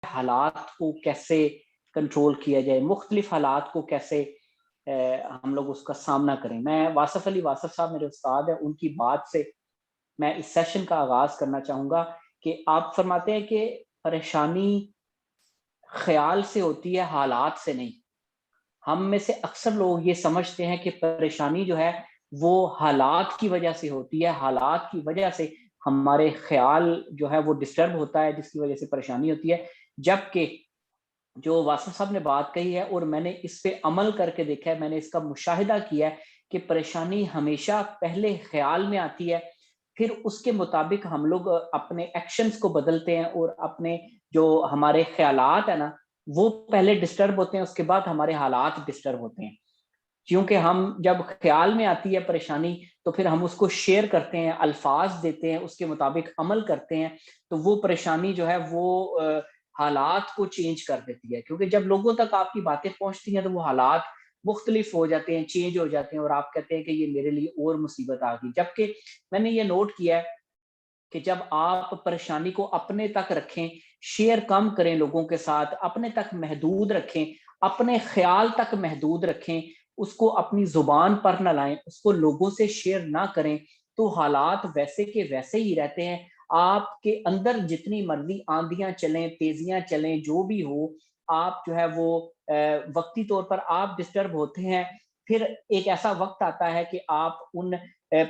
حالات کو کیسے کنٹرول کیا جائے، مختلف حالات کو کیسے ہم لوگ اس کا سامنا کریں۔ میں واصف علی واصف صاحب میرے استاد ہیں، ان کی بات سے میں اس سیشن کا آغاز کرنا چاہوں گا کہ آپ فرماتے ہیں کہ پریشانی خیال سے ہوتی ہے، حالات سے نہیں۔ ہم میں سے اکثر لوگ یہ سمجھتے ہیں کہ پریشانی جو ہے وہ حالات کی وجہ سے ہوتی ہے، حالات کی وجہ سے ہمارے خیال جو ہے وہ ڈسٹرب ہوتا ہے، جس کی وجہ سے پریشانی ہوتی ہے، جبکہ جو واصف صاحب نے بات کہی ہے اور میں نے اس پہ عمل کر کے دیکھا ہے، میں نے اس کا مشاہدہ کیا ہے کہ پریشانی ہمیشہ پہلے خیال میں آتی ہے، پھر اس کے مطابق ہم لوگ اپنے ایکشنز کو بدلتے ہیں اور اپنے جو ہمارے خیالات ہیں نا وہ پہلے ڈسٹرب ہوتے ہیں، اس کے بعد ہمارے حالات ڈسٹرب ہوتے ہیں۔ کیونکہ ہم جب خیال میں آتی ہے پریشانی تو پھر ہم اس کو شیئر کرتے ہیں، الفاظ دیتے ہیں، اس کے مطابق عمل کرتے ہیں، تو وہ پریشانی جو ہے وہ حالات کو چینج کر دیتی ہے، کیونکہ جب لوگوں تک آپ کی باتیں پہنچتی ہیں تو وہ حالات مختلف ہو جاتے ہیں، چینج ہو جاتے ہیں، اور آپ کہتے ہیں کہ یہ میرے لیے اور مصیبت آ گئی۔ جبکہ میں نے یہ نوٹ کیا ہے کہ جب آپ پریشانی کو اپنے تک رکھیں، شیئر کم کریں لوگوں کے ساتھ، اپنے تک محدود رکھیں، اپنے خیال تک محدود رکھیں، اس کو اپنی زبان پر نہ لائیں، اس کو لوگوں سے شیئر نہ کریں، تو حالات ویسے کے ویسے ہی رہتے ہیں۔ آپ کے اندر جتنی مرضی آندیاں چلیں، تیزیاں چلیں، جو بھی ہو، آپ جو ہے وہ وقتی طور پر آپ ڈسٹرب ہوتے ہیں، پھر ایک ایسا وقت آتا ہے کہ آپ ان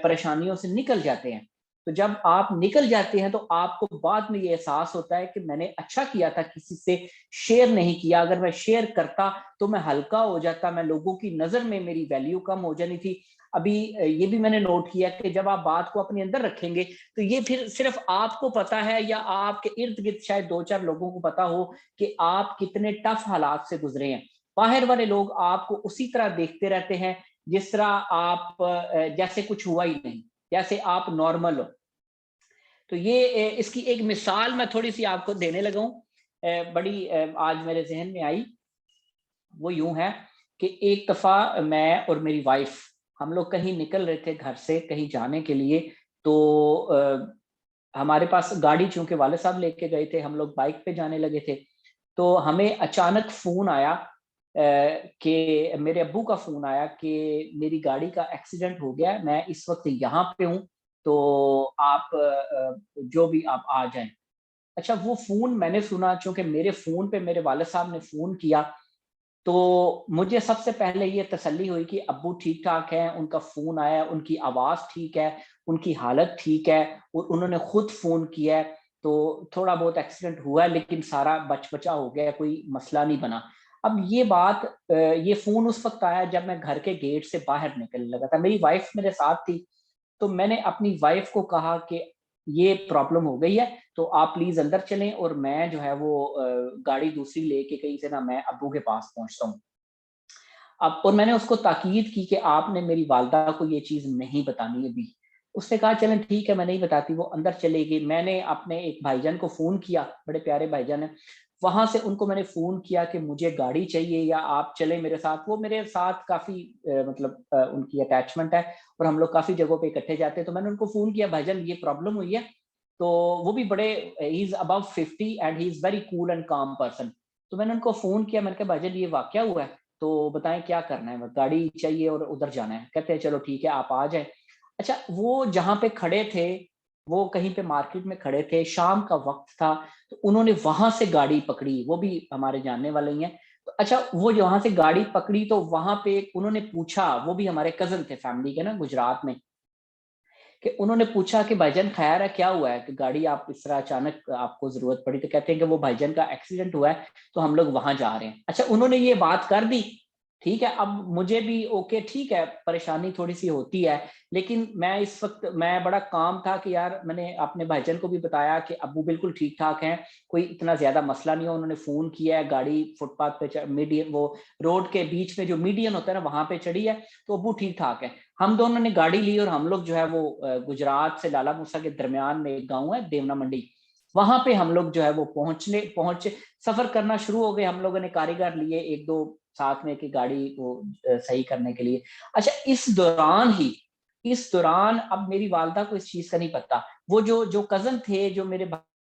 پریشانیوں سے نکل جاتے ہیں۔ تو جب آپ نکل جاتے ہیں تو آپ کو بعد میں یہ احساس ہوتا ہے کہ میں نے اچھا کیا تھا کسی سے شیئر نہیں کیا، اگر میں شیئر کرتا تو میں ہلکا ہو جاتا، میں لوگوں کی نظر میں میری ویلیو کم ہو جانی تھی۔ ابھی یہ بھی میں نے نوٹ کیا کہ جب آپ بات کو اپنے اندر رکھیں گے تو یہ پھر صرف آپ کو پتا ہے یا آپ کے ارد گرد شاید دو چار لوگوں کو پتا ہو کہ آپ کتنے ٹف حالات سے گزرے ہیں۔ باہر والے لوگ آپ کو اسی طرح دیکھتے رہتے ہیں جس طرح آپ جیسے کچھ ہوا ہی نہیں، جیسے آپ نارمل ہو۔ تو یہ اس کی ایک مثال میں تھوڑی سی آپ کو دینے لگا ہوں، بڑی آج میرے ذہن میں آئی۔ وہ یوں ہے کہ ایک دفعہ میں اور میری وائف ہم لوگ کہیں نکل رہے تھے گھر سے کہیں جانے کے لیے، تو ہمارے پاس گاڑی چونکہ والد صاحب لے کے گئے تھے، ہم لوگ بائک پہ جانے لگے تھے، تو ہمیں اچانک فون آیا کہ میرے ابو کا فون آیا کہ میری گاڑی کا ایکسیڈنٹ ہو گیا ہے، میں اس وقت یہاں پہ ہوں، تو آپ جو بھی آپ آ جائیں۔ اچھا وہ فون میں نے سنا، چونکہ میرے فون پہ میرے والد صاحب نے فون کیا، تو مجھے سب سے پہلے یہ تسلی ہوئی کہ ابو ٹھیک ٹھاک ہیں، ان کا فون آیا، ان کی آواز ٹھیک ہے، ان کی حالت ٹھیک ہے، اور انہوں نے خود فون کیا ہے، تو تھوڑا بہت ایکسیڈنٹ ہوا ہے لیکن سارا بچ بچا ہو گیا، کوئی مسئلہ نہیں بنا۔ اب یہ بات یہ فون اس وقت آیا جب میں گھر کے گیٹ سے باہر نکلنے لگا تھا، میری وائف میرے ساتھ تھی، تو میں نے اپنی وائف کو کہا کہ یہ پرابلم ہو گئی ہے، تو آپ پلیز اندر چلیں اور میں جو ہے وہ گاڑی دوسری لے کے کہیں سے نا میں ابو کے پاس پہنچتا ہوں۔ اب اور میں نے اس کو تاکید کی کہ آپ نے میری والدہ کو یہ چیز نہیں بتانی ابھی۔ اس نے کہا چلیں ٹھیک ہے میں نہیں بتاتی، وہ اندر چلے گی۔ میں نے اپنے ایک بھائی جان کو فون کیا، بڑے پیارے بھائی جان ہیں، وہاں سے ان کو میں نے فون کیا کہ مجھے گاڑی چاہیے یا آپ چلیں میرے ساتھ۔ وہ میرے ساتھ کافی مطلب ان کی اٹیچمنٹ ہے اور ہم لوگ کافی جگہوں پہ اکٹھے جاتے ہیں، تو میں نے ان کو فون کیا بھائی جان یہ پرابلم ہوئی ہے، تو وہ بھی بڑے ہی is about 50 and he is very cool and calm person. تو میں نے ان کو فون کیا، میں نے کہا بھائی جان یہ واقعہ ہوا ہے تو بتائیں کیا کرنا ہے، گاڑی چاہیے اور ادھر جانا ہے۔ کہتے ہیں چلو ٹھیک ہے آپ آ جائیں۔ اچھا وہ جہاں پہ کھڑے تھے، وہ کہیں پہ مارکیٹ میں کھڑے تھے، شام کا وقت تھا، تو انہوں نے وہاں سے گاڑی پکڑی، وہ بھی ہمارے جاننے والے ہی ہیں۔ تو اچھا وہ وہاں سے گاڑی پکڑی تو وہاں پہ انہوں نے پوچھا، وہ بھی ہمارے کزن تھے فیملی کے نا گجرات میں، کہ انہوں نے پوچھا کہ بھائی جان خیر ہے کیا ہوا ہے کہ گاڑی آپ اس طرح اچانک آپ کو ضرورت پڑی؟ تو کہتے ہیں کہ وہ بھائی جان کا ایکسیڈنٹ ہوا ہے تو ہم لوگ وہاں جا رہے ہیں۔ اچھا انہوں نے یہ بات کر دی، ٹھیک ہے، اب مجھے بھی اوکے ٹھیک ہے پریشانی تھوڑی سی ہوتی ہے، لیکن میں اس وقت میں بڑا کام تھا کہ یار میں نے اپنے بھائی جان کو بھی بتایا کہ ابو بالکل ٹھیک ٹھاک ہیں، کوئی اتنا زیادہ مسئلہ نہیں ہو۔ انہوں نے فون کیا ہے، گاڑی فٹ پاتھ پہ میڈیم وہ روڈ کے بیچ میں جو میڈین ہوتا ہے نا وہاں پہ چڑھی ہے، تو ابو ٹھیک ٹھاک ہے۔ ہم دونوں نے گاڑی لی اور ہم لوگ جو ہے وہ گجرات سے لالا موسیٰ کے درمیان میں ایک گاؤں ہے دیونا منڈی، وہاں پہ ہم لوگ جو ہے وہ پہنچے، سفر کرنا شروع ہو گئے۔ ہم لوگوں نے کاریگر لیے ایک دو ساتھ میں کہ گاڑی کو صحیح کرنے کے لیے۔ اچھا اس دوران اب میری والدہ کو اس چیز کا نہیں پتا، وہ جو کزن تھے جو میرے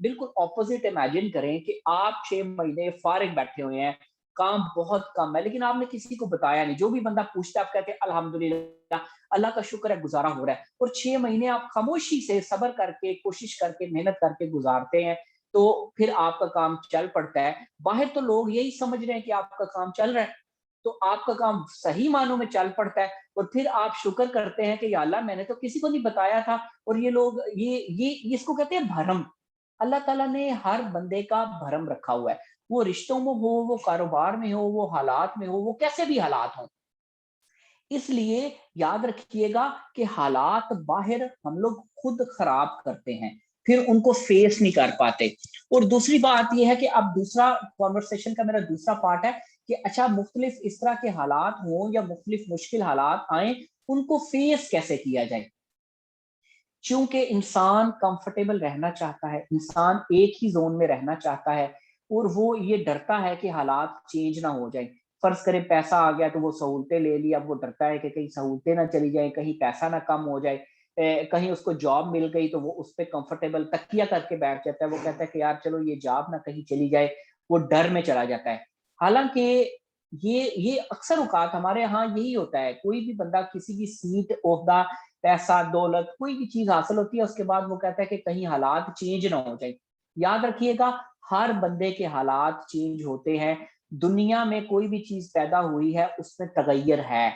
بالکل اپوزٹ امیجن کریں کہ آپ 6 مہینے فارغ بیٹھے ہوئے ہیں, کام بہت کم ہے, لیکن آپ نے کسی کو بتایا نہیں. جو بھی بندہ پوچھتا ہے آپ کہتے ہیں الحمدللہ, اللہ کا شکر ہے گزارا ہو رہا ہے. اور 6 مہینے آپ خاموشی سے صبر کر کے, کوشش کر کے, محنت کر کے گزارتے ہیں, تو پھر آپ کا کام چل پڑتا ہے. باہر تو لوگ یہی سمجھ رہے ہیں کہ آپ کا کام چل رہا ہے, تو آپ کا کام صحیح معنوں میں چل پڑتا ہے. اور پھر آپ شکر کرتے ہیں کہ یا اللہ میں نے تو کسی کو نہیں بتایا تھا. اور یہ لوگ یہ اس کو کہتے ہیں بھرم. اللہ تعالیٰ نے ہر بندے کا بھرم رکھا ہوا ہے, وہ رشتوں میں ہو, وہ کاروبار میں ہو, وہ حالات میں ہو, وہ کیسے بھی حالات ہوں. اس لیے یاد رکھیے گا کہ حالات باہر ہم لوگ خود خراب کرتے ہیں, پھر ان کو فیس نہیں کر پاتے. اور دوسری بات یہ ہے کہ اب دوسرا کانورسیشن کا میرا دوسرا پارٹ ہے کہ اچھا مختلف اس طرح کے حالات ہوں یا مختلف مشکل حالات آئیں, ان کو فیس کیسے کیا جائے. چونکہ انسان کمفرٹیبل رہنا چاہتا ہے, انسان ایک ہی زون میں رہنا چاہتا ہے, اور وہ یہ ڈرتا ہے کہ حالات چینج نہ ہو جائیں. فرض کرے پیسہ آ گیا تو وہ سہولتیں لے لی, اب وہ ڈرتا ہے کہ کہیں سہولتیں نہ چلی جائیں, کہیں پیسہ نہ کم ہو جائے, کہیں اس کو جاب مل گئی تو وہ اس پہ کمفرٹیبل تکیہ کر کے بیٹھ جاتا ہے. وہ کہتا ہے کہ یار چلو یہ جاب نہ کہیں چلی جائے, وہ ڈر میں چلا جاتا ہے. حالانکہ یہ اکثر اوقات ہمارے ہاں یہی ہوتا ہے. کوئی بھی بندہ کسی بھی سیٹ, عہدہ, پیسہ, دولت, کوئی بھی چیز حاصل ہوتی ہے, اس کے بعد وہ کہتا ہے کہ کہیں حالات چینج نہ ہو جائے. یاد رکھیے گا ہر بندے کے حالات چینج ہوتے ہیں. دنیا میں کوئی بھی چیز پیدا ہوئی ہے اس میں تغیر ہے,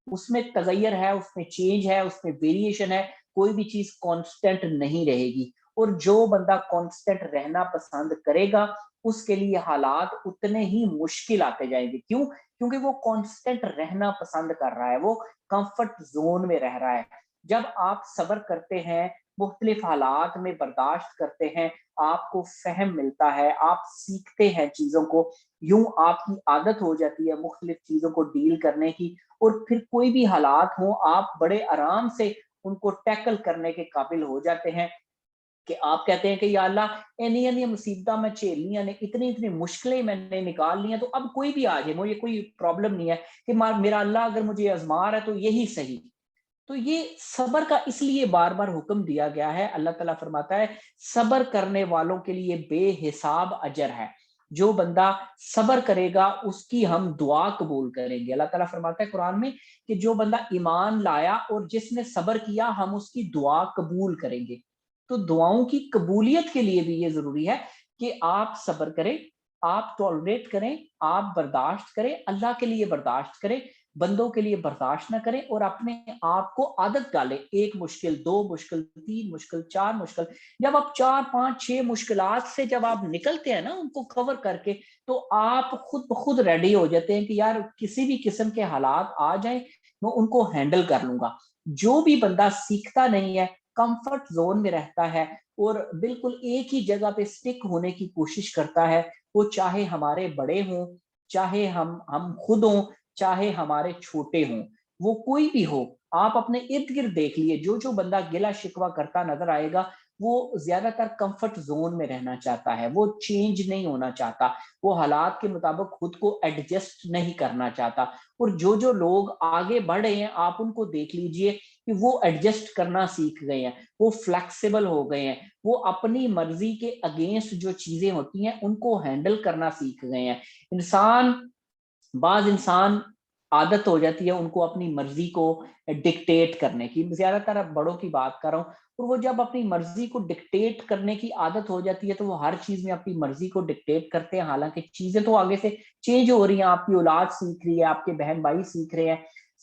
اس میں تغیر ہے, اس میں چینج ہے, اس میں ویریشن ہے. کوئی بھی چیز کانسٹنٹ نہیں رہے گی. اور جو بندہ کانسٹنٹ رہنا پسند کرے گا اس کے لیے حالات اتنے ہی مشکل آتے جائیں گے. کیوں؟ کیونکہ وہ کانسٹنٹ رہنا پسند کر رہا ہے, وہ کمفرٹ زون میں رہ رہا ہے. جب آپ صبر کرتے ہیں, مختلف حالات میں برداشت کرتے ہیں, آپ کو فہم ملتا ہے, آپ سیکھتے ہیں چیزوں کو, یوں آپ کی عادت ہو جاتی ہے مختلف چیزوں کو ڈیل کرنے کی. اور پھر کوئی بھی حالات ہوں آپ بڑے آرام سے ان کو ٹیکل کرنے کے قابل ہو جاتے ہیں, کہ آپ کہتے ہیں کہ یا اللہ اینی مصیبتیں میں جھیل لیاں نے, اتنی مشکلیں میں نے نکال لی ہیں, تو اب کوئی بھی آ جائے مجھے کوئی پرابلم نہیں ہے, کہ میرا اللہ اگر مجھے آزما رہا ہے تو یہی صحیح. تو یہ صبر کا اس لیے بار بار حکم دیا گیا ہے. اللہ تعالیٰ فرماتا ہے صبر کرنے والوں کے لیے بے حساب اجر ہے. جو بندہ صبر کرے گا اس کی ہم دعا قبول کریں گے. اللہ تعالیٰ فرماتا ہے قرآن میں کہ جو بندہ ایمان لایا اور جس نے صبر کیا ہم اس کی دعا قبول کریں گے. تو دعاؤں کی قبولیت کے لیے بھی یہ ضروری ہے کہ آپ صبر کریں, آپ ٹالریٹ کریں, آپ برداشت کریں, اللہ کے لیے برداشت کریں, بندوں کے لیے برداشت نہ کریں, اور اپنے آپ کو عادت ڈالیں. 1 مشکل, 2 مشکل, 3 مشکل, 4 مشکل, جب آپ 4 5 6 مشکلات سے جب آپ نکلتے ہیں نا ان کو کور کر کے, تو آپ خود بخود ریڈی ہو جاتے ہیں کہ یار کسی بھی قسم کے حالات آ جائیں میں ان کو ہینڈل کر لوں گا. جو بھی بندہ سیکھتا نہیں ہے, کمفرٹ زون میں رہتا ہے اور بالکل ایک ہی جگہ پہ سٹک ہونے کی کوشش کرتا ہے, وہ چاہے ہمارے بڑے ہوں, چاہے ہم خود ہوں, چاہے ہمارے چھوٹے ہوں, وہ کوئی بھی ہو, آپ اپنے ارد گرد دیکھ لیے جو بندہ گلا شکوہ کرتا نظر آئے گا وہ زیادہ تر کمفرٹ زون میں رہنا چاہتا ہے, وہ چینج نہیں ہونا چاہتا, وہ حالات کے مطابق خود کو ایڈجسٹ نہیں کرنا چاہتا. اور جو لوگ آگے بڑھ رہے ہیں آپ ان کو دیکھ لیجئے کہ وہ ایڈجسٹ کرنا سیکھ گئے ہیں, وہ فلیکسیبل ہو گئے ہیں, وہ اپنی مرضی کے اگینسٹ جو چیزیں ہوتی ہیں ان کو ہینڈل کرنا سیکھ گئے ہیں. بعض انسان عادت ہو جاتی ہے ان کو اپنی مرضی کو ڈکٹیٹ کرنے کی, زیادہ تر اب بڑوں کی بات کر رہا ہوں, اور وہ جب اپنی مرضی کو ڈکٹیٹ کرنے کی عادت ہو جاتی ہے تو وہ ہر چیز میں اپنی مرضی کو ڈکٹیٹ کرتے ہیں. حالانکہ چیزیں تو آگے سے چینج ہو رہی ہیں, آپ کی اولاد سیکھ رہی ہے, آپ کے بہن بھائی سیکھ رہے ہیں,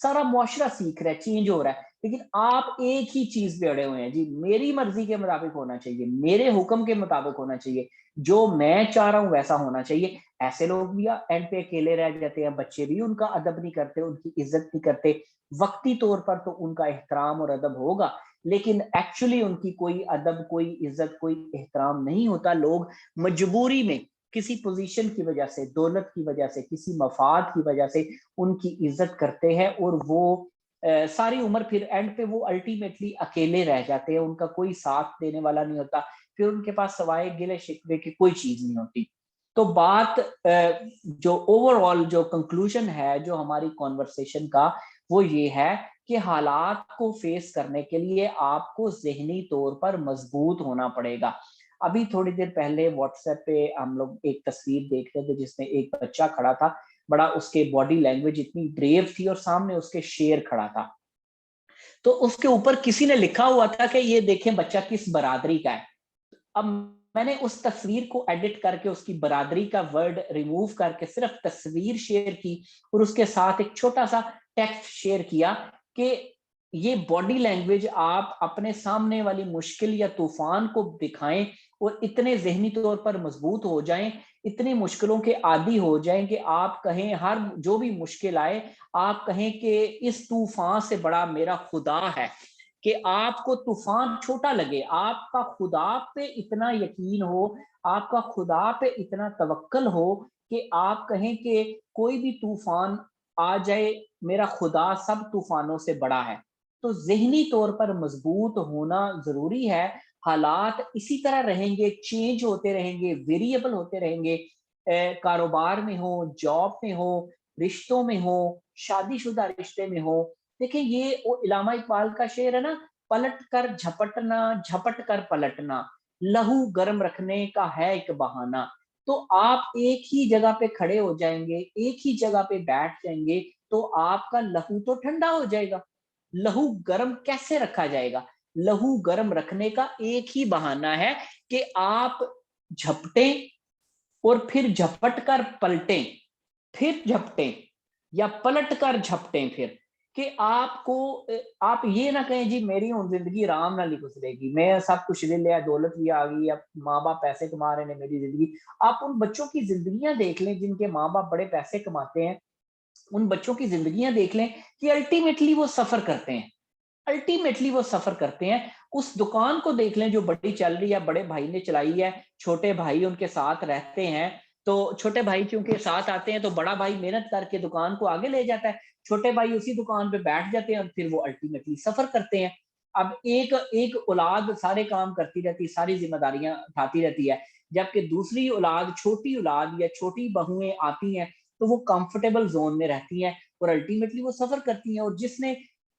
سارا معاشرہ سیکھ رہا ہے, چینج ہو رہا ہے, لیکن آپ ایک ہی چیز پہ اڑے ہوئے ہیں, جی میری مرضی کے مطابق ہونا چاہیے, میرے حکم کے مطابق ہونا چاہیے, جو میں چاہ رہا ہوں ویسا ہونا چاہیے. ایسے لوگ بھی اینڈ پہ اکیلے رہ جاتے ہیں, بچے بھی ان کا ادب نہیں کرتے, ان کی عزت نہیں کرتے. وقتی طور پر تو ان کا احترام اور ادب ہوگا, لیکن ایکچولی ان کی کوئی ادب, کوئی عزت, کوئی احترام نہیں ہوتا. لوگ مجبوری میں کسی پوزیشن کی وجہ سے, دولت کی وجہ سے, کسی مفاد کی وجہ سے ان کی عزت کرتے ہیں, اور وہ ساری عمر پھر اینڈ پہ وہ الٹیمیٹلی اکیلے رہ جاتے ہیں, ان کا کوئی ساتھ دینے والا نہیں ہوتا, پھر ان کے پاس سوائے گلے شکوے کی کوئی چیز نہیں ہوتی. تو بات جو اوور آل جو کنکلوژن ہے جو ہماری کانورسیشن کا, وہ یہ ہے کہ حالات کو فیس کرنے کے لیے آپ کو ذہنی طور پر مضبوط ہونا پڑے گا. ابھی تھوڑی دیر پہلے واٹس ایپ پہ ہم لوگ ایک تصویر دیکھ رہے تھے جس میں ایک بچہ کھڑا تھا, بڑا اس کے باڈی لینگویج اتنی بریو تھی, اور سامنے اس کے شیر کھڑا تھا, تو اس کے اوپر کسی نے لکھا ہوا تھا کہ یہ دیکھیں بچہ کس برادری کا ہے. اب میں نے اس تصویر کو ایڈٹ کر کے اس کی برادری کا ورڈ ریموو کر کے صرف تصویر شیئر کی, اور اس کے ساتھ ایک چھوٹا سا ٹیکسٹ شیئر کیا کہ یہ باڈی لینگویج آپ اپنے سامنے والی مشکل یا طوفان کو دکھائیں اور اتنے ذہنی طور پر مضبوط ہو جائیں, اتنی مشکلوں کے عادی ہو جائیں کہ آپ کہیں ہر جو بھی مشکل آئے آپ کہیں کہ اس طوفان سے بڑا میرا خدا ہے, کہ آپ کو طوفان چھوٹا لگے, آپ کا خدا پہ اتنا یقین ہو, آپ کا خدا پہ اتنا توکل ہو کہ آپ کہیں کہ کوئی بھی طوفان آ جائے میرا خدا سب طوفانوں سے بڑا ہے. تو ذہنی طور پر مضبوط ہونا ضروری ہے. حالات اسی طرح رہیں گے, چینج ہوتے رہیں گے, ویریبل ہوتے رہیں گے, کاروبار میں ہو, جاب میں ہو, رشتوں میں ہو, شادی شدہ رشتے میں ہو. دیکھیں یہ علامہ اقبال کا شعر ہے نا, پلٹ کر جھپٹنا جھپٹ کر پلٹنا, لہو گرم رکھنے کا ہے ایک بہانہ. تو آپ ایک ہی جگہ پہ کھڑے ہو جائیں گے, ایک ہی جگہ پہ بیٹھ جائیں گے تو آپ کا لہو تو ٹھنڈا ہو جائے گا. لہو گرم کیسے رکھا جائے گا؟ لہو گرم رکھنے کا ایک ہی بہانہ ہے کہ آپ جھپٹیں اور پھر جھپٹ کر پلٹیں, پھر جھپٹیں یا پلٹ کر جھپٹیں, پھر کہ آپ کو آپ یہ نہ کہیں جی میری زندگی آرام نہ گزرے گی, میں سب کچھ لے لیا, دولت بھی آ گئی, اب ماں باپ پیسے کما رہے ہیں, میری زندگی. آپ ان بچوں کی زندگیاں دیکھ لیں جن کے ماں باپ بڑے پیسے کماتے ہیں, ان بچوں کی زندگیاں دیکھ لیں کہ الٹیمیٹلی وہ سفر کرتے ہیں, الٹیمیٹلی وہ سفر کرتے ہیں. اس دکان کو دیکھ لیں جو بڑی چل رہی ہے, بڑے بھائی نے چلائی ہے, چھوٹے بھائی ان کے ساتھ رہتے ہیں, تو چھوٹے بھائی کیونکہ ساتھ آتے ہیں تو بڑا بھائی محنت کر کے دکان کو آگے لے جاتا ہے, چھوٹے بھائی اسی دکان پہ بیٹھ جاتے ہیں اور پھر وہ الٹیمیٹلی سفر کرتے ہیں. اب ایک اولاد سارے کام کرتی رہتی, ساری ذمہ داریاں اٹھاتی رہتی ہے, جبکہ دوسری اولاد, چھوٹی اولاد یا چھوٹی بہویں آتی ہیں تو وہ کمفرٹیبل زون میں رہتی ہیں اور الٹیمیٹلی وہ سفر کرتی ہیں. اور جس نے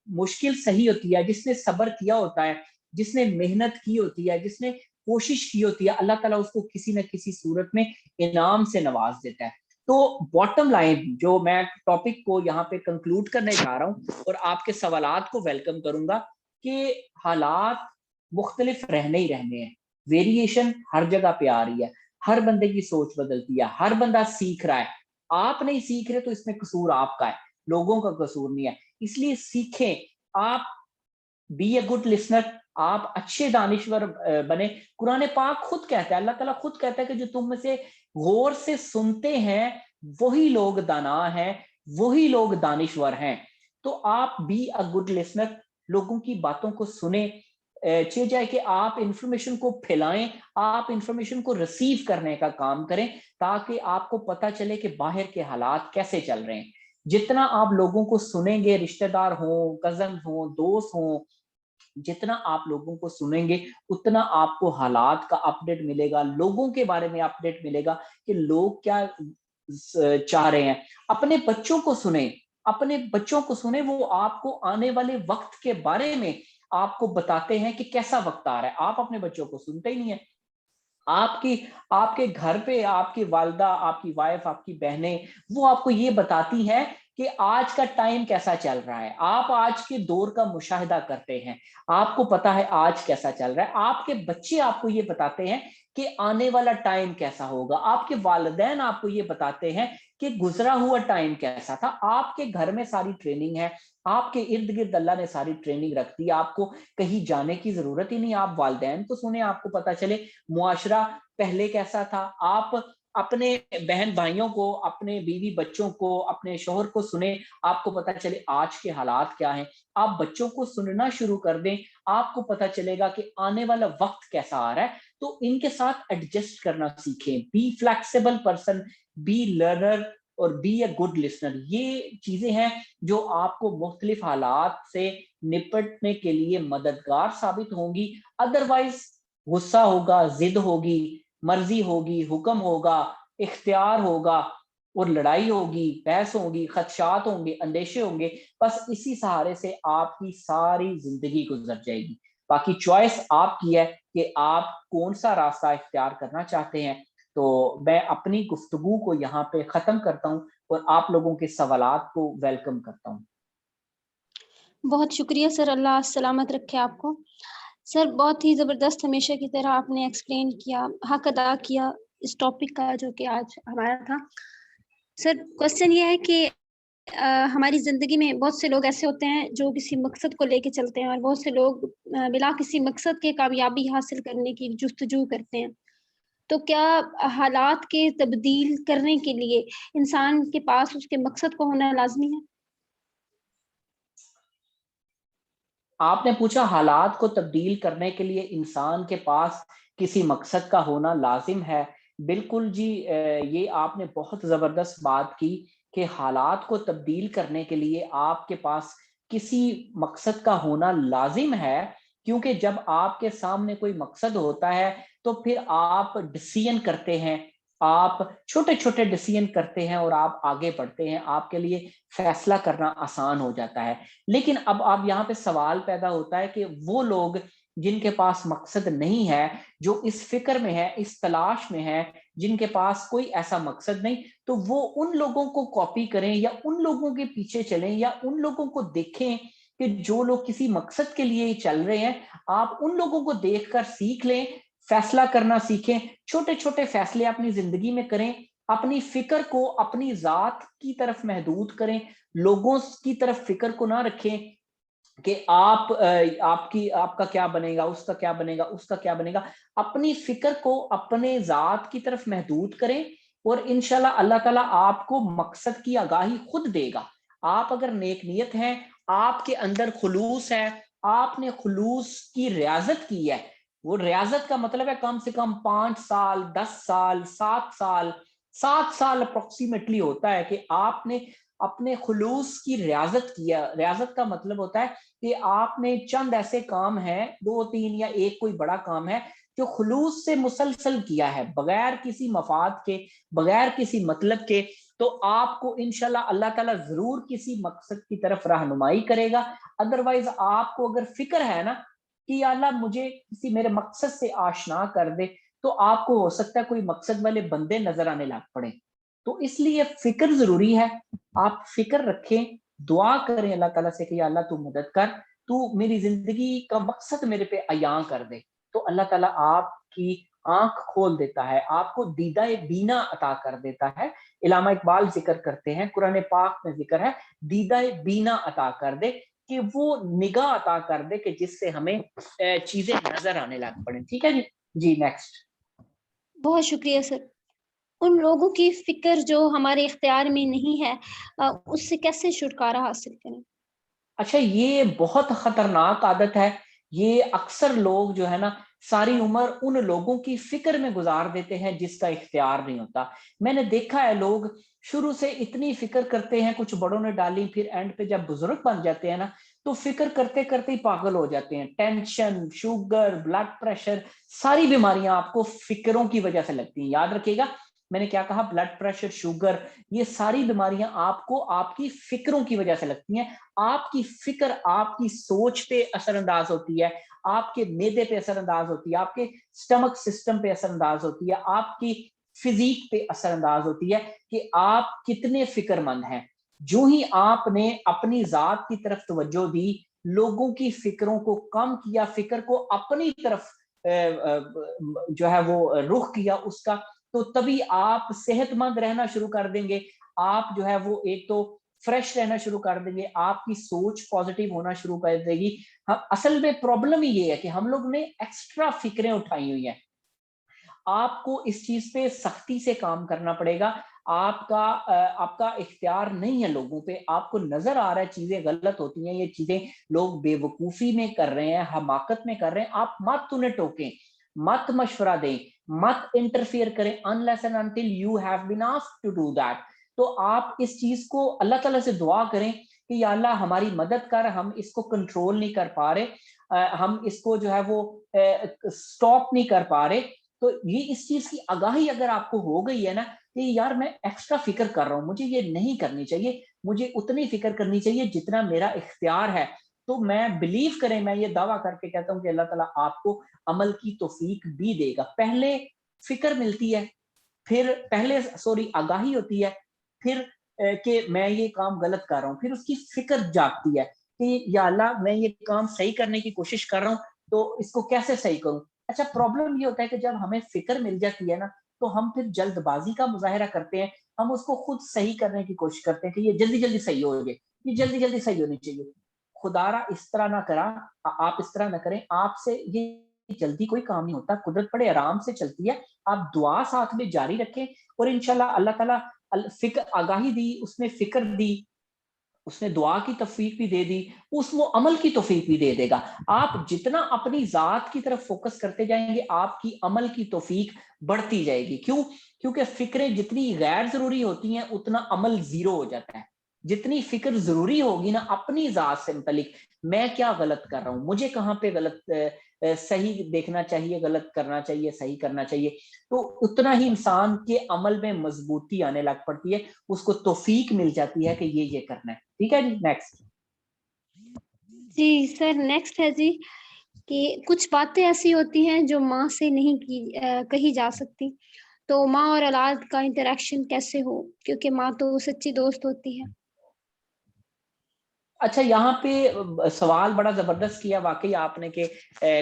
مشکل صحیح ہوتی ہے, جس نے صبر کیا ہوتا ہے, جس نے محنت کی ہوتی ہے, جس نے کوشش کی ہوتی ہے, اللہ تعالیٰ اس کو کسی نہ کسی صورت میں انعام سے نواز دیتا ہے. تو باٹم لائن جو میں ٹاپک کو یہاں پہ کنکلوڈ کرنے جا رہا ہوں اور آپ کے سوالات کو ویلکم کروں گا کہ حالات مختلف رہنے ہی رہنے ہیں, ویریشن ہر جگہ پہ آ رہی ہے, ہر بندے کی سوچ بدلتی ہے, ہر بندہ سیکھ رہا ہے. آپ نہیں سیکھ رہے تو اس میں قصور آپ کا ہے, لوگوں کا قصور نہیں ہے. اس لیے سیکھیں, آپ بی اے گڈ لسنر, آپ اچھے دانشور بنے. قرآن پاک خود کہتا ہے, اللہ تعالیٰ خود کہتا ہے کہ جو تم میں سے غور سے سنتے ہیں وہی لوگ دانا ہیں, وہی لوگ دانشور ہیں. تو آپ بی اے گڈ لسنر, لوگوں کی باتوں کو سنیں, چاہے جائے کہ آپ انفارمیشن کو پھیلائیں, آپ انفارمیشن کو ریسیو کرنے کا کام کریں تاکہ آپ کو پتا چلے کہ باہر کے حالات کیسے چل رہے ہیں. جتنا آپ لوگوں کو سنیں گے, رشتہ دار ہوں, کزن ہوں, دوست ہوں, جتنا آپ لوگوں کو سنیں گے اتنا آپ کو حالات کا اپڈیٹ ملے گا, لوگوں کے بارے میں اپڈیٹ ملے گا کہ لوگ کیا چاہ رہے ہیں. اپنے بچوں کو سنیں, اپنے بچوں کو سنیں, وہ آپ کو آنے والے وقت کے بارے میں آپ کو بتاتے ہیں کہ کیسا وقت آ رہا ہے. آپ اپنے بچوں کو سنتے ہی نہیں ہیں. آپ کے گھر پہ آپ کی والدہ, آپ کی وائف, آپ کی بہنیں, وہ آپ کو یہ بتاتی ہیں کہ آج کا ٹائم کیسا چل رہا ہے. آپ آج کے دور کا مشاہدہ کرتے ہیں, آپ کو پتا ہے آج کیسا چل رہا ہے. آپ کے بچے آپ کو یہ بتاتے ہیں کہ آنے والا ٹائم کیسا ہوگا. آپ کے والدین آپ کو یہ بتاتے ہیں کہ گزرا ہوا ٹائم کیسا تھا. آپ کے گھر میں ساری ٹریننگ ہے, آپ کے ارد گرد اللہ نے ساری ٹریننگ رکھ دی, آپ کو کہیں جانے کی ضرورت ہی نہیں. آپ والدین کو سنیں, آپ کو پتا چلے معاشرہ پہلے کیسا تھا. آپ اپنے بہن بھائیوں کو, اپنے بیوی بچوں کو, اپنے شوہر کو سنیں, آپ کو پتا چلے آج کے حالات کیا ہیں. آپ بچوں کو سننا شروع کر دیں, آپ کو پتا چلے گا کہ آنے والا وقت کیسا آ رہا ہے. تو ان کے ساتھ ایڈجسٹ کرنا سیکھیں. Be flexible person, be learner اور بی اے گڈ لسنر. یہ چیزیں ہیں جو آپ کو مختلف حالات سے نپٹنے کے لیے مددگار ثابت ہوں گی. ادروائز غصہ ہوگا, ضد ہوگی, مرضی ہوگی, حکم ہوگا, اختیار ہوگا اور لڑائی ہوگی, بحث ہوگی, خدشات ہوں گے, اندیشے ہوں گے. بس اسی سہارے سے آپ کی ساری زندگی گزر جائے گی. باقی چوائس آپ کی ہے کہ آپ کون سا راستہ اختیار کرنا چاہتے ہیں. تو میں اپنی گفتگو کو یہاں پہ ختم کرتا ہوں اور آپ لوگوں کے سوالات کو ویلکم کرتا ہوں. بہت شکریہ سر، اللہ سلامت رکھے آپ کو. سر بہت ہی زبردست ہمیشہ کی طرح آپ نے ایکسپلین کیا، حق ادا کیا اس ٹاپک کا جو کہ آج ہمارا تھا. سر کوشچن یہ ہے کہ ہماری زندگی میں بہت سے لوگ ایسے ہوتے ہیں جو کسی مقصد کو لے کے چلتے ہیں، اور بہت سے لوگ بلا کسی مقصد کے کامیابی حاصل کرنے کی جستجو کرتے ہیں. تو کیا حالات کے تبدیل کرنے کے لیے انسان کے پاس اس کے مقصد کو ہونا لازمی ہے؟ آپ نے پوچھا حالات کو تبدیل کرنے کے لیے انسان کے پاس کسی مقصد کا ہونا لازم ہے. بالکل جی، یہ آپ نے بہت زبردست بات کی کہ حالات کو تبدیل کرنے کے لیے آپ کے پاس کسی مقصد کا ہونا لازم ہے، کیونکہ جب آپ کے سامنے کوئی مقصد ہوتا ہے تو پھر آپ ڈیسیژن کرتے ہیں، آپ چھوٹے چھوٹے ڈیسیژن کرتے ہیں اور آپ آگے بڑھتے ہیں، آپ کے لیے فیصلہ کرنا آسان ہو جاتا ہے. لیکن اب یہاں پہ سوال پیدا ہوتا ہے کہ وہ لوگ جن کے پاس مقصد نہیں ہے، جو اس فکر میں ہے، اس تلاش میں ہے، جن کے پاس کوئی ایسا مقصد نہیں، تو وہ ان لوگوں کو کاپی کریں یا ان لوگوں کے پیچھے چلیں یا ان لوگوں کو دیکھیں کہ جو لوگ کسی مقصد کے لیے چل رہے ہیں. آپ ان لوگوں کو دیکھ کر سیکھ لیں، فیصلہ کرنا سیکھیں، چھوٹے چھوٹے فیصلے اپنی زندگی میں کریں، اپنی فکر کو اپنی ذات کی طرف محدود کریں، لوگوں کی طرف فکر کو نہ رکھیں کہ آپ کا کیا بنے گا، اس کا کیا بنے گا، اس کا کیا بنے گا. اپنی فکر کو اپنے ذات کی طرف محدود کریں اور انشاءاللہ اللہ تعالیٰ آپ کو مقصد کی آگاہی خود دے گا. آپ اگر نیک نیت ہیں، آپ کے اندر خلوص ہے، آپ نے خلوص کی ریاضت کی ہے. وہ ریاضت کا مطلب ہے کم سے کم 5 سال، 10 سال، 7 سال اپروکسیمیٹلی ہوتا ہے کہ آپ نے اپنے خلوص کی ریاضت کیا. ریاضت کا مطلب ہوتا ہے کہ آپ نے چند ایسے کام ہیں، 2 3 یا ایک کوئی بڑا کام ہے جو خلوص سے مسلسل کیا ہے، بغیر کسی مفاد کے، بغیر کسی مطلب کے. تو آپ کو انشاءاللہ اللہ تعالیٰ ضرور کسی مقصد کی طرف رہنمائی کرے گا. ادروائز آپ کو اگر فکر ہے نا کہ یا اللہ مجھے کسی میرے مقصد سے آشنا کر دے، تو آپ کو ہو سکتا ہے کوئی مقصد والے بندے نظر آنے لگ پڑے. تو اس لیے فکر ضروری ہے. آپ فکر رکھیں، دعا کریں اللہ تعالیٰ سے کہ یا اللہ تو مدد کر، تو میری زندگی کا مقصد میرے پہ عیاں کر دے. تو اللہ تعالیٰ آپ کی آنکھ کھول دیتا ہے، آپ کو دیدہ بینا عطا کر دیتا ہے. علامہ اقبال ذکر کرتے ہیں، قرآن پاک میں ذکر ہے، دیدہ بینا عطا کر دے، کہ وہ نگاہ عطا کر دے کہ جس سے ہمیں چیزیں نظر آنے لگ پڑیں. ٹھیک ہے جی. جی نیکسٹ. بہت شکریہ سر. ان لوگوں کی فکر جو ہمارے اختیار میں نہیں ہے، اس سے کیسے چھٹکارا حاصل کریں؟ اچھا، یہ بہت خطرناک عادت ہے. یہ اکثر لوگ جو ہے نا ساری عمر ان لوگوں کی فکر میں گزار دیتے ہیں جس کا اختیار نہیں ہوتا. میں نے دیکھا ہے لوگ شروع سے اتنی فکر کرتے ہیں، کچھ بڑوں نے ڈالی، پھر اینڈ پہ جب بزرگ بن جاتے ہیں نا تو فکر کرتے کرتے ہی پاگل ہو جاتے ہیں. ٹینشن، شوگر، بلڈ پریشر، ساری بیماریاں آپ کو فکروں کی وجہ سے لگتی ہیں. یاد رکھیے گا میں نے کیا کہا، بلڈ پریشر، شوگر، یہ ساری بیماریاں آپ کو آپ کی فکروں کی وجہ سے لگتی ہیں. آپ کی فکر آپ کی سوچ پہ اثر انداز ہوتی ہے، آپ کے معدے پہ اثر انداز ہوتی ہے، آپ کے سٹمک سسٹم پہ اثر انداز ہوتی ہے، آپ کی فزیک پہ اثر انداز ہوتی ہے کہ آپ کتنے فکر مند ہیں. جو ہی آپ نے اپنی ذات کی طرف توجہ دی، لوگوں کی فکروں کو کم کیا، فکر کو اپنی طرف جو ہے وہ رخ کیا اس کا، تو تبھی آپ صحت مند رہنا شروع کر دیں گے. آپ جو ہے وہ ایک تو فریش رہنا شروع کر دیں گے، آپ کی سوچ پازیٹیو ہونا شروع کر دے گی. اصل میں پرابلم ہی یہ ہے کہ ہم لوگ نے ایکسٹرا فکریں اٹھائی ہوئی ہیں. آپ کو اس چیز پہ سختی سے کام کرنا پڑے گا. آپ کا اختیار نہیں ہے لوگوں پہ. آپ کو نظر آ رہا ہے چیزیں غلط ہوتی ہیں، یہ چیزیں لوگ بے وقوفی میں کر رہے ہیں، حماقت میں کر رہے ہیں، آپ مت انہیں ٹوکیں، مت مشورہ دیں، مت انٹرفیئر کریں unless and until you have been asked to do that. تو آپ اس چیز کو اللہ تعالیٰ سے دعا کریں کہ یا اللہ ہماری مدد کر، ہم اس کو کنٹرول نہیں کر پا رہے، ہم اس کو جو ہے وہ سٹاپ نہیں کر پا رہے. تو یہ اس چیز کی آگاہی اگر آپ کو ہو گئی ہے نا کہ یار میں ایکسٹرا فکر کر رہا ہوں، مجھے یہ نہیں کرنی چاہیے، مجھے اتنی فکر کرنی چاہیے جتنا میرا اختیار ہے، تو میں بلیو کریں، میں یہ دعویٰ کر کے کہتا ہوں کہ اللہ تعالیٰ آپ کو عمل کی توفیق بھی دے گا. پہلے فکر ملتی ہے، پھر پہلے آگاہی ہوتی ہے، پھر کہ میں یہ کام غلط کر رہا ہوں، پھر اس کی فکر جاگتی ہے کہ یا اللہ میں یہ کام صحیح کرنے کی کوشش کر رہا ہوں تو اس کو کیسے صحیح کروں. اچھا پرابلم یہ ہوتا ہے کہ جب ہمیں فکر مل جاتی ہے نا تو ہم پھر جلد بازی کا مظاہرہ کرتے ہیں، ہم اس کو خود صحیح کرنے کی کوشش کرتے ہیں کہ یہ جلدی جلدی صحیح ہو جائے، یہ جلدی جلدی صحیح ہونی چاہیے. خدا را اس طرح نہ کرا، آپ اس طرح نہ کریں، آپ سے یہ جلدی کوئی کام نہیں ہوتا، قدرت بڑے آرام سے چلتی ہے. آپ دعا ساتھ میں جاری رکھیں اور انشاءاللہ اللہ تعالیٰ فکر آگاہی دی، اس نے فکر دی، اس نے دعا کی توفیق بھی دے دی، اس وہ عمل کی توفیق بھی دے دے گا. آپ جتنا اپنی ذات کی طرف فوکس کرتے جائیں گے آپ کی عمل کی توفیق بڑھتی جائے گی. کیوں؟ کیونکہ فکریں جتنی غیر ضروری ہوتی ہیں اتنا عمل زیرو ہو جاتا ہے. جتنی فکر ضروری ہوگی نا اپنی ذات سے متعلق، میں کیا غلط کر رہا ہوں، مجھے کہاں پہ غلط صحیح دیکھنا چاہیے، غلط کرنا چاہیے، صحیح کرنا چاہیے، تو اتنا ہی انسان کے عمل میں مضبوطی آنے لگ پڑتی ہے، اس کو توفیق مل جاتی ہے کہ یہ کرنا ہے. ٹھیک ہے جی، نیکسٹ. جی سر نیکسٹ ہے جی کہ کچھ باتیں ایسی ہوتی ہیں جو ماں سے نہیں کہی جا سکتی، تو ماں اور اولاد کا انٹریکشن کیسے ہو، کیونکہ ماں تو سچی دوست ہوتی ہے. اچھا یہاں پہ سوال بڑا زبردست کیا واقعی آپ نے کہ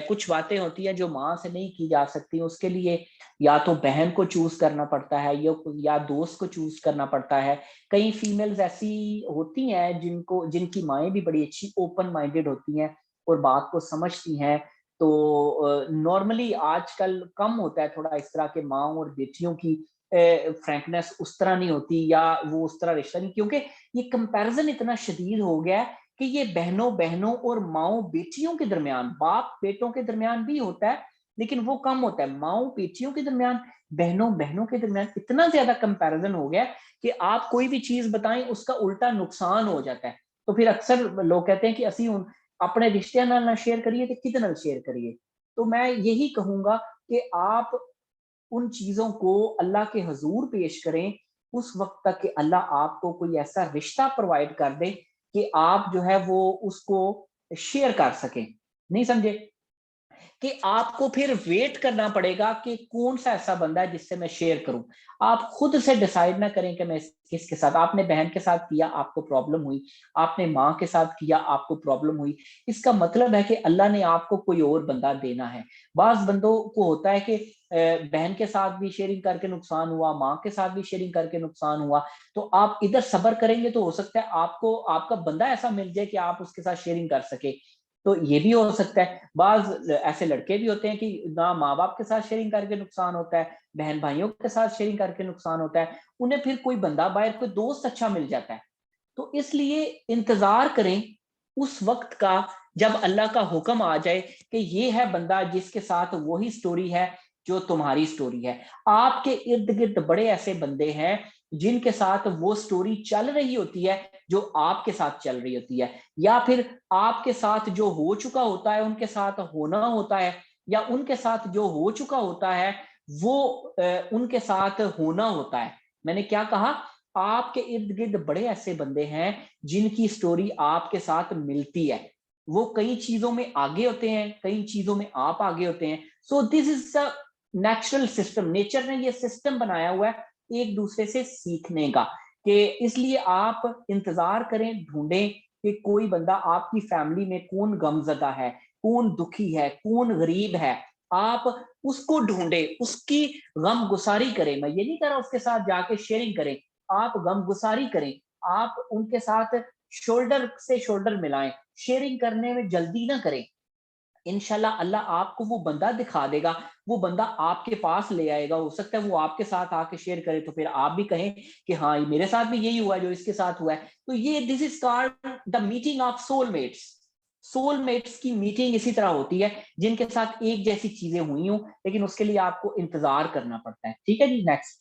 کچھ باتیں ہوتی ہیں جو ماں سے نہیں کی جا سکتی، اس کے لیے یا تو بہن کو چوز کرنا پڑتا ہے یا دوست کو چوز کرنا پڑتا ہے. کئی فیمیلز ایسی ہوتی ہیں جن کی مائیں بھی بڑی اچھی اوپن مائنڈیڈ ہوتی ہیں اور بات کو سمجھتی ہیں. تو نارملی آج کل کم ہوتا ہے تھوڑا اس طرح کے ماں اور بیٹیوں کی فرینکنس اس طرح نہیں ہوتی، یا وہ اس طرح رشتہ نہیں، کیونکہ یہ کمپیرزن اتنا شدید ہو گیا ہے کہ یہ بہنوں اور ماؤں بیٹیوں کے درمیان، باپ بیٹوں کے درمیان بھی ہوتا ہے لیکن وہ کم ہوتا ہے. ماؤں بیٹیوں کے درمیان، بہنوں کے درمیان اتنا زیادہ کمپیرزن ہو گیا کہ آپ کوئی بھی چیز بتائیں اس کا الٹا نقصان ہو جاتا ہے. تو پھر اکثر لوگ کہتے ہیں کہ اسی اپنے رشتے نہ شیئر کریے تو کتنا شیئر کریے. تو میں یہی کہوں گا کہ آپ ان چیزوں کو اللہ کے حضور پیش کریں اس وقت تک کہ اللہ آپ کو کوئی ایسا رشتہ پرووائڈ کر دے کہ آپ جو ہے وہ اس کو شیئر کر سکیں. نہیں سمجھے؟ کہ آپ کو پھر ویٹ کرنا پڑے گا کہ کون سا ایسا بندہ ہے جس سے میں شیئر کروں. آپ خود سے ڈیسائیڈ نہ کریں کہ میں کس کے ساتھ. آپ نے بہن کے ساتھ کیا آپ کو پرابلم ہوئی، آپ نے ماں کے ساتھ کیا آپ کو پرابلم ہوئی، اس کا مطلب ہے کہ اللہ نے آپ کو کوئی اور بندہ دینا ہے. بعض بندوں کو ہوتا ہے کہ بہن کے ساتھ بھی شیئرنگ کر کے نقصان ہوا، ماں کے ساتھ بھی شیئرنگ کر کے نقصان ہوا، تو آپ ادھر صبر کریں گے تو ہو سکتا ہے آپ کو آپ کا بندہ ایسا مل جائے کہ آپ اس کے ساتھ شیئرنگ کر سکے. تو یہ بھی ہو سکتا ہے. بعض ایسے لڑکے بھی ہوتے ہیں کہ نہ ماں باپ کے ساتھ شیئرنگ کر کے نقصان ہوتا ہے، بہن بھائیوں کے ساتھ شیئرنگ کر کے نقصان ہوتا ہے، انہیں پھر کوئی بندہ باہر کوئی دوست اچھا مل جاتا ہے. تو اس لیے انتظار کریں اس وقت کا جب اللہ کا حکم آ جائے کہ یہ ہے بندہ جس کے ساتھ وہی سٹوری ہے جو تمہاری سٹوری ہے. آپ کے ارد گرد بڑے ایسے بندے ہیں جن کے ساتھ وہ سٹوری چل رہی ہوتی ہے جو آپ کے ساتھ چل رہی ہوتی ہے، یا پھر آپ کے ساتھ جو ہو چکا ہوتا ہے ان کے ساتھ ہونا ہوتا ہے، یا ان کے ساتھ جو ہو چکا ہوتا ہے وہ ان کے ساتھ ہونا ہوتا ہے. میں نے کیا کہا؟ آپ کے ارد گرد بڑے ایسے بندے ہیں جن کی سٹوری آپ کے ساتھ ملتی ہے. وہ کئی چیزوں میں آگے ہوتے ہیں، کئی چیزوں میں آپ آگے ہوتے ہیں. سو دس از نیچرل سسٹم، نیچر نے یہ سسٹم بنایا ہوا ہے ایک دوسرے سے سیکھنے کا. کہ اس لیے آپ انتظار کریں، ڈھونڈیں کہ کوئی بندہ آپ کی فیملی میں کون غم زدہ ہے، کون دکھی ہے، کون غریب ہے، آپ اس کو ڈھونڈیں، اس کی غم گساری کریں. میں یہ نہیں کہہ رہا اس کے ساتھ جا کے شیئرنگ کریں، آپ غم گساری کریں، آپ ان کے ساتھ شولڈر سے شولڈر ملائیں، شیئرنگ کرنے میں جلدی نہ کریں. انشاءاللہ اللہ آپ کو وہ بندہ دکھا دے گا، وہ بندہ آپ کے پاس لے آئے گا. ہو سکتا ہے وہ آپ کے ساتھ آ کے شیئر کرے تو پھر آپ بھی کہیں کہ ہاں میرے ساتھ بھی یہی ہوا جو اس کے ساتھ ہوا ہے. تو یہ this is called the meeting of soul mates. Soul mates کی میٹنگ اسی طرح ہوتی ہے جن کے ساتھ ایک جیسی چیزیں ہوئی ہوں لیکن اس کے لیے آپ کو انتظار کرنا پڑتا ہے. ٹھیک ہے جی، نیکسٹ.